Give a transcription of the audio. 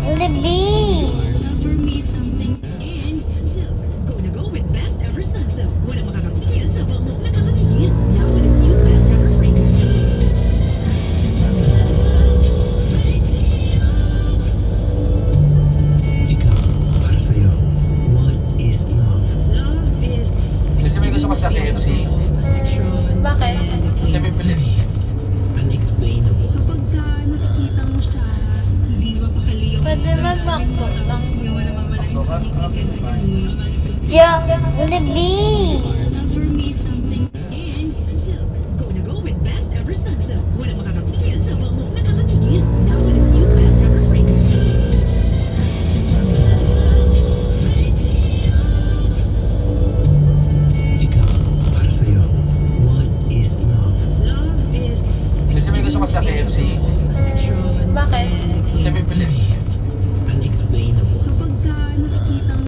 Jollibee. Go with best ever sunset. Walang makakapigil sa bango nakakapigil. Now with its new best ever fragrance. Ikaw, para sa'yo, what is love? Love is Kasi may gusto ko sa KFC. affection. Bakit? Kaya bibili. Unexplainable. Kapag nakikita mo siya, hindi mapakali yung Pwede mag-McDo lang. tapos niyo na mamalang Jollibee. For me, something in go with best ever sunset. Walang makakapigil sa bango nakakapigil. Now with its new best ever fragrance. Ikaw, para sa'yo, what is love? Love is Kasi may gusto ko sa KFC.